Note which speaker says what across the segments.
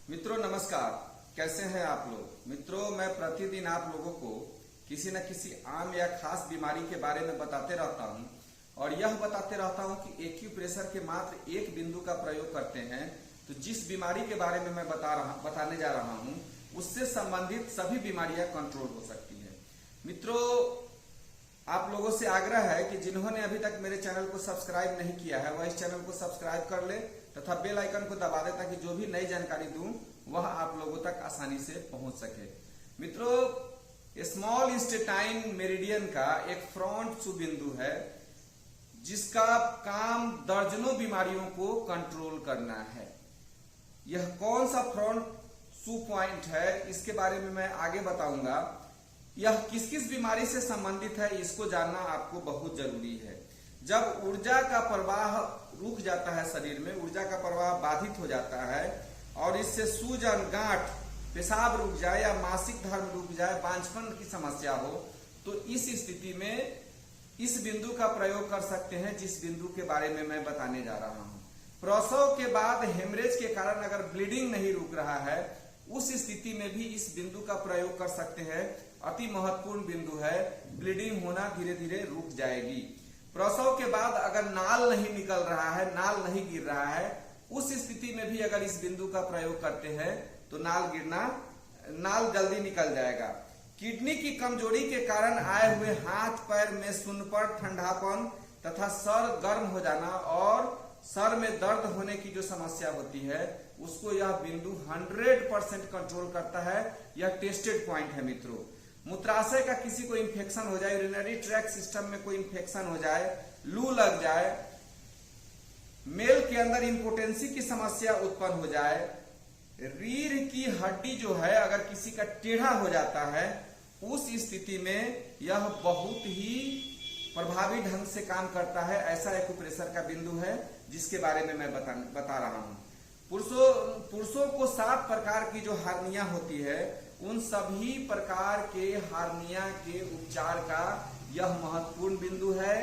Speaker 1: मित्रों नमस्कार, कैसे हैं आप लोग। मित्रों, मैं प्रतिदिन आप लोगों को किसी न किसी आम या खास बीमारी के बारे में बताते रहता हूं और यह बताते रहता हूं कि एक्यूप्रेशर के मात्र एक बिंदु का प्रयोग करते हैं तो जिस बीमारी के बारे में मैं बताने जा रहा हूं उससे संबंधित सभी बीमारियां कंट्रोल हो सकती है। मित्रों, आप लोगों से आग्रह है कि जिन्होंने अभी तक मेरे चैनल को सब्सक्राइब नहीं किया है वह इस चैनल को सब्सक्राइब कर ले तथा बेल आइकन को दबा दे ताकि जो भी नई जानकारी दूं वह आप लोगों तक आसानी से पहुंच सके। मित्रों, स्मॉल इंटेस्टाइन मेरिडियन का एक फ्रंट सुबिंदु है जिसका काम दर्जनों बीमारियों को कंट्रोल करना है। यह कौन सा फ्रंट सु पॉइंट है इसके बारे में मैं आगे बताऊंगा। यह किस किस बीमारी से संबंधित है इसको जानना आपको बहुत जरूरी है। जब ऊर्जा का प्रवाह रुक जाता है, शरीर में ऊर्जा का प्रवाह बाधित हो जाता है और इससे सूजन, गांठ, पेशाब रुक जाए या मासिक धर्म रुक जाए, बांझपन की समस्या हो तो इस स्थिति में इस बिंदु का प्रयोग कर सकते हैं जिस बिंदु के बारे में मैं बताने जा रहा हूं। प्रसव के बाद हेमरेज के कारण अगर ब्लीडिंग नहीं रुक रहा है उस स्थिति में भी इस बिंदु का प्रयोग कर सकते हैं। अति महत्वपूर्ण बिंदु है, ब्लीडिंग होना धीरे धीरे रुक जाएगी। प्रसव के बाद अगर नाल नहीं निकल रहा है, नाल नहीं गिर रहा है, उस स्थिति में भी अगर इस बिंदु का प्रयोग करते हैं तो नाल जल्दी निकल जाएगा। किडनी की कमजोरी के कारण आए हुए हाथ पैर में सुन्नपन, ठंडापन तथा सर गर्म हो जाना और सर में दर्द होने की जो समस्या होती है उसको यह बिंदु 100% कंट्रोल करता है। यह टेस्टेड पॉइंट है। मित्रों, मूत्राशय का किसी को इंफेक्शन हो जाए, यूरिनरी ट्रैक्ट सिस्टम में कोई इंफेक्शन हो जाए, लू लग जाए, मेल के अंदर इंपोटेंसी की समस्या उत्पन्न हो जाए, रीढ़ की हड्डी जो है अगर किसी का टेढ़ा हो जाता है उस स्थिति में यह बहुत ही प्रभावी ढंग से काम करता है। ऐसा एक्यूप्रेशर का बिंदु है जिसके बारे में मैं बता रहा हूं। पुरुषों को 7 प्रकार की जो हार्निया होती है उन सभी प्रकार के हार्निया के उपचार का यह महत्वपूर्ण बिंदु है।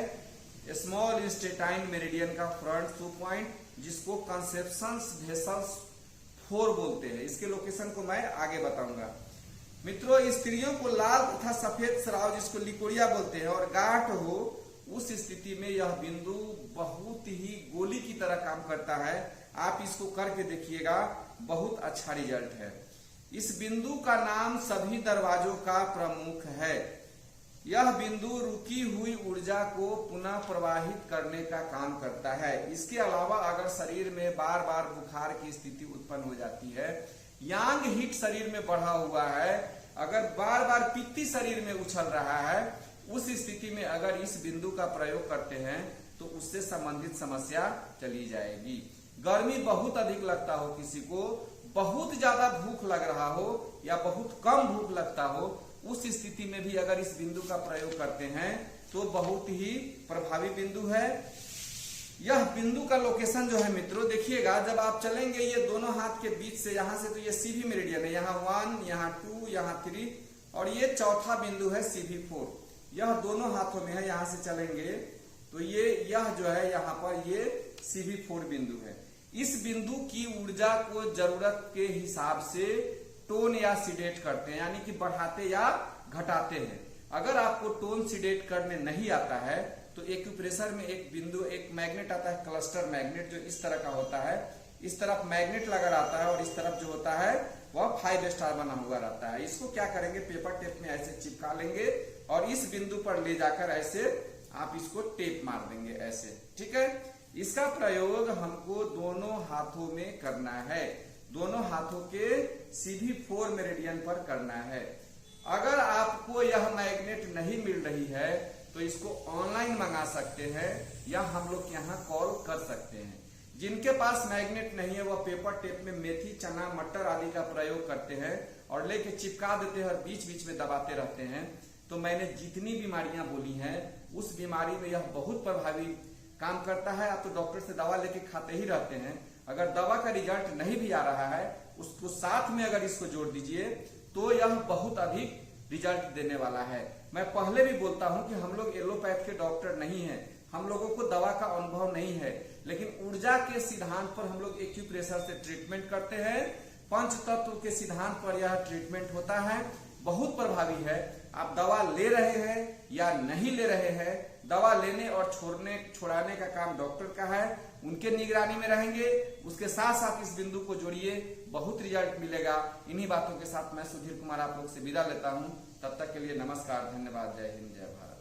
Speaker 1: स्मॉल इंटेस्टाइन मेरिडियन का फ्रंट सु पॉइंट जिसको कंसेप्शंस वेसल्स 4 बोलते हैं। इसके लोकेशन को मैं आगे बताऊंगा। मित्रों, स्त्रियों को लाल तथा सफेद स्राव जिसको लिकोरिया बोलते हैं और गांठ हो उस स्थिति में यह बिंदु बहुत ही गोली की तरह काम करता है। आप इसको करके देखिएगा, बहुत अच्छा रिजल्ट है। इस बिंदु का नाम सभी दरवाजों का प्रमुख है। यह बिंदु रुकी हुई ऊर्जा को पुनः प्रवाहित करने का काम करता है। इसके अलावा अगर शरीर में बार बार बुखार की स्थिति उत्पन्न हो जाती है, यांग हीट शरीर में बढ़ा हुआ है, अगर बार बार पित्ती शरीर में उछल रहा है, उस स्थिति में अगर इस बिंदु का प्रयोग करते हैं तो उससे संबंधित समस्या चली जाएगी। गर्मी बहुत अधिक लगता हो, किसी को बहुत ज्यादा भूख लग रहा हो या बहुत कम भूख लगता हो, उस स्थिति में भी अगर इस बिंदु का प्रयोग करते हैं तो बहुत ही प्रभावी बिंदु है। यह बिंदु का लोकेशन जो है मित्रों देखिएगा, जब आप चलेंगे ये दोनों हाथ के बीच से, यहां से तो ये सीवी मेरिडियन है, यहाँ 1, यहाँ 2, यहाँ 3 और ये चौथा बिंदु है CV4। यह दोनों हाथों में है। यहां से चलेंगे तो यह जो है यहाँ पर ये CV4 बिंदु है। इस बिंदु की ऊर्जा को जरूरत के हिसाब से टोन या सिडेट करते हैं, यानी कि बढ़ाते या घटाते हैं। अगर आपको टोन सिडेट करने नहीं आता है तो एक्यूप्रेशर में एक बिंदु, एक मैग्नेट आता है, क्लस्टर मैग्नेट, जो इस तरह का होता है। इस तरफ मैग्नेट लगा रहता है और इस तरफ जो होता है वह 5 स्टार बना हुआ रहता है। इसको क्या करेंगे, पेपर टेप में ऐसे चिपका लेंगे और इस बिंदु पर ले जाकर ऐसे आप इसको टेप मार देंगे ऐसे, ठीक है। इसका प्रयोग हमको दोनों हाथों में करना है, दोनों हाथों के CV4 मेरिडियन पर करना है। अगर आपको यह मैग्नेट नहीं मिल रही है तो इसको ऑनलाइन मंगा सकते हैं या हम लोग यहाँ कॉल कर सकते हैं। जिनके पास मैग्नेट नहीं है वह पेपर टेप में मेथी, चना, मटर आदि का प्रयोग करते हैं और लेके चिपका देते हैं और बीच बीच में दबाते रहते हैं। तो मैंने जितनी बीमारियां बोली हैं उस बीमारी में यह बहुत प्रभावी काम करता है। आप तो डॉक्टर से दवा लेके खाते ही रहते हैं, अगर दवा का रिजल्ट नहीं भी आ रहा है उसको साथ में अगर इसको जोड़ दीजिए तो यह बहुत अधिक रिजल्ट देने वाला है। मैं पहले भी बोलता हूं कि हम लोग एलोपैथ के डॉक्टर नहीं हैं, हम लोगों को दवा का अनुभव नहीं है, लेकिन ऊर्जा के सिद्धांत पर हम लोग एक्यूप्रेशर से ट्रीटमेंट करते हैं। पंच तत्व के सिद्धांत पर यह ट्रीटमेंट होता है, बहुत प्रभावी है। आप दवा ले रहे हैं या नहीं ले रहे हैं, दवा लेने और छुड़ाने का काम डॉक्टर का है, उनके निगरानी में रहेंगे। उसके साथ साथ इस बिंदु को जोड़िए, बहुत रिजल्ट मिलेगा। इन्हीं बातों के साथ मैं सुधीर कुमार आप लोग से विदा लेता हूं। तब तक के लिए नमस्कार, धन्यवाद, जय हिंद, जय भारत।